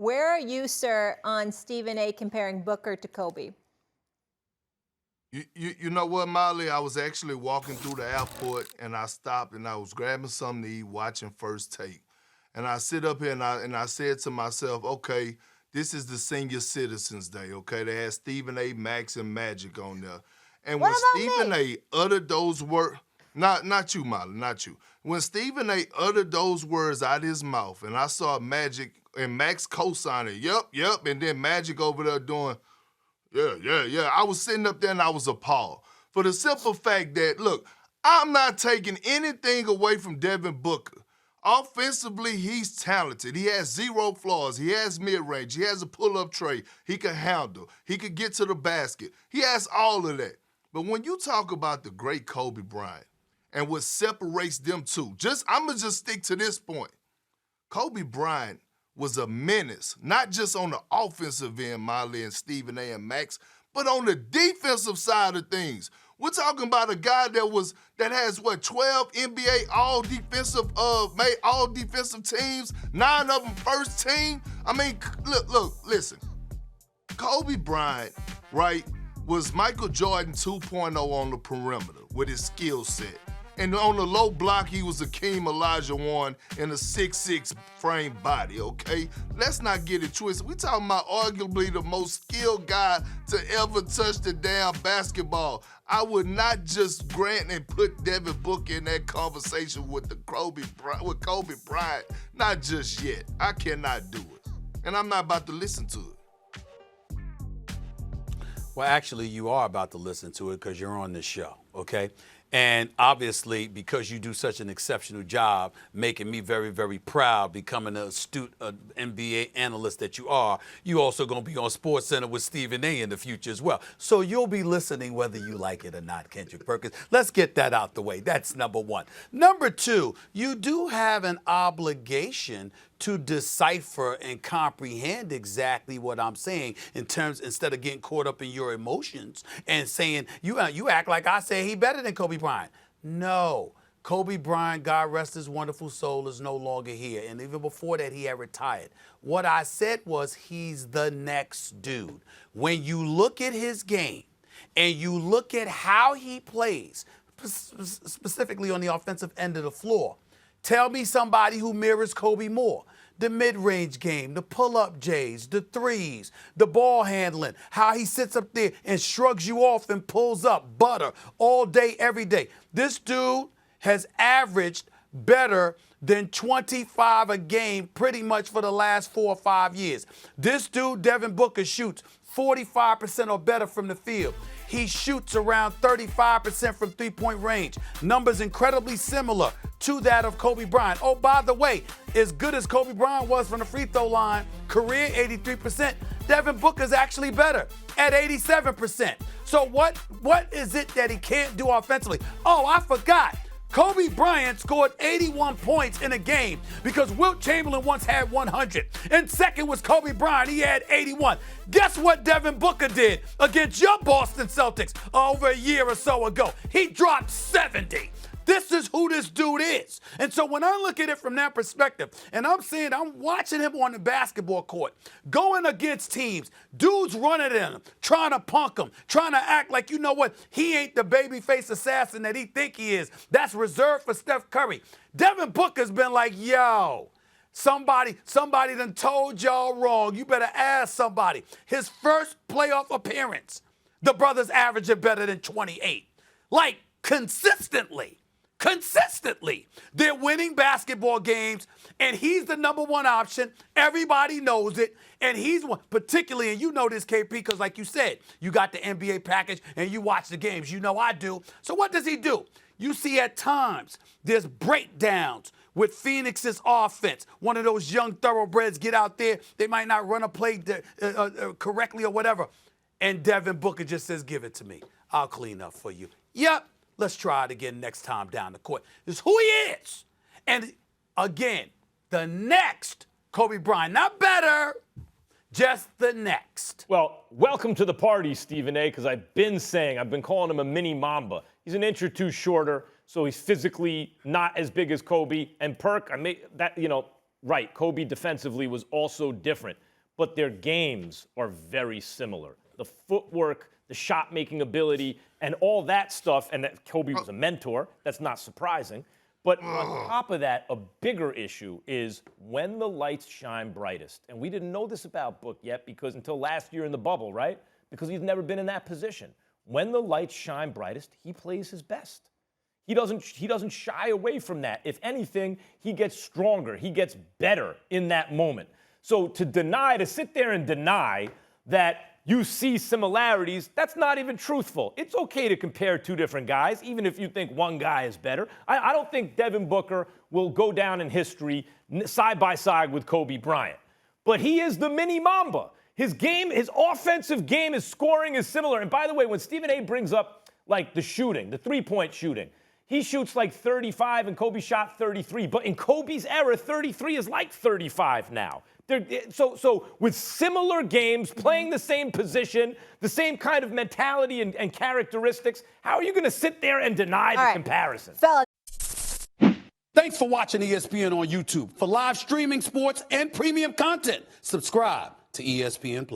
Where are you, sir, on Stephen A. comparing Booker to Kobe? You know what, Molly? I was actually walking through the airport, and I stopped, and I was grabbing something to eat, watching First Take. And I sit up here, and I said to myself, okay, this is the Senior Citizens Day, okay? They had Stephen A., Max, and Magic on there. And when Stephen A. uttered those words, not you, Molly, not you. When Stephen A. uttered those words out of his mouth, and I saw Magic and Max co-signing, yep, and then Magic over there doing, yeah. I was sitting up there and I was appalled. For the simple fact that, look, I'm not taking anything away from Devin Booker. Offensively, he's talented. He has zero flaws. He has mid-range. He has a pull-up tray. He can handle. He could get to the basket. He has all of that. But when you talk about the great Kobe Bryant and what separates them two, I'm going to just stick to this point. Kobe Bryant was a menace, not just on the offensive end, Molly and Stephen A. and Max, but on the defensive side of things. We're talking about a guy that has 12 NBA all defensive teams, 9 of them first team. I mean, look, listen. Kobe Bryant, right, was Michael Jordan 2.0 on the perimeter with his skill set. And on the low block, he was Akeem Olajuwon in a 6'6" frame body, okay? Let's not get it twisted. We're talking about arguably the most skilled guy to ever touch the damn basketball. I would not just grant and put Devin Booker in that conversation with Kobe Bryant. Not just yet. I cannot do it. And I'm not about to listen to it. Well, actually, you are about to listen to it because you're on this show, okay? And obviously, because you do such an exceptional job, making me very, very proud, becoming an astute NBA analyst that you are, you also going to be on SportsCenter with Stephen A. in the future as well. So you'll be listening whether you like it or not, Kendrick Perkins. Let's get that out the way. That's number one. Number two, you do have an obligation to decipher and comprehend exactly what I'm saying instead of getting caught up in your emotions and saying, you act like I say he better than Kobe Bryant. No. Kobe Bryant, God rest his wonderful soul, is no longer here. And even before that, he had retired. What I said was he's the next dude. When you look at his game and you look at how he plays, specifically on the offensive end of the floor, tell me somebody who mirrors Kobe more. The mid-range game, the pull-up J's, the threes, the ball handling, how he sits up there and shrugs you off and pulls up butter all day, every day. This dude has averaged better than 25 a game pretty much for the last 4 or 5 years. This dude, Devin Booker, shoots 45% or better from the field. He shoots around 35% from three-point range. Numbers incredibly similar to that of Kobe Bryant. Oh, by the way, as good as Kobe Bryant was from the free throw line, career 83%, Devin Booker's actually better at 87%. So what is it that he can't do offensively? Oh, I forgot. Kobe Bryant scored 81 points in a game because Wilt Chamberlain once had 100. And second was Kobe Bryant. He had 81. Guess what Devin Booker did against your Boston Celtics over a year or so ago? He dropped 70. This is who this dude is. And so when I look at it from that perspective, and I'm watching him on the basketball court, going against teams, dudes running at him, trying to punk him, trying to act like, you know what, he ain't the babyface assassin that he think he is. That's reserved for Steph Curry. Devin Booker's been like, yo, somebody done told y'all wrong. You better ask somebody. His first playoff appearance, the brother's averaging better than 28. Like, consistently. They're winning basketball games, and he's the number one option. Everybody knows it, and he's one, particularly, and you know this, KP, because like you said, you got the NBA package, and you watch the games. You know I do. So what does he do? You see at times there's breakdowns with Phoenix's offense. One of those young thoroughbreds get out there. They might not run a play correctly or whatever. And Devin Booker just says, give it to me. I'll clean up for you. Yep. Let's try it again next time down the court. This is who he is. And again, the next Kobe Bryant. Not better, just the next. Well, welcome to the party, Stephen A., because I've been calling him a mini Mamba. He's an inch or two shorter, so he's physically not as big as Kobe. And Perk, right, Kobe defensively was also different. but their games are very similar. The footwork, the shot-making ability, and all that stuff, and that Kobe was a mentor, that's not surprising. But on top of that, a bigger issue is when the lights shine brightest. And we didn't know this about Book yet because until last year in the bubble, right? Because he's never been in that position. When the lights shine brightest, he plays his best. He doesn't shy away from that. If anything, he gets stronger. He gets better in that moment. So to sit there and deny that you see similarities, that's not even truthful. It's okay to compare two different guys, even if you think one guy is better. I don't think Devin Booker will go down in history side by side with Kobe Bryant. But he is the mini Mamba. His game, his offensive game, his scoring is similar. And by the way, when Stephen A. brings up like the shooting, the three-point shooting, he shoots like 35 and Kobe shot 33. But in Kobe's era, 33 is like 35 now. So with similar games, playing the same position, the same kind of mentality and characteristics, how are you going to sit there and deny the comparison? Fella. Thanks for watching ESPN on YouTube. For live streaming, sports, and premium content, subscribe to ESPN+.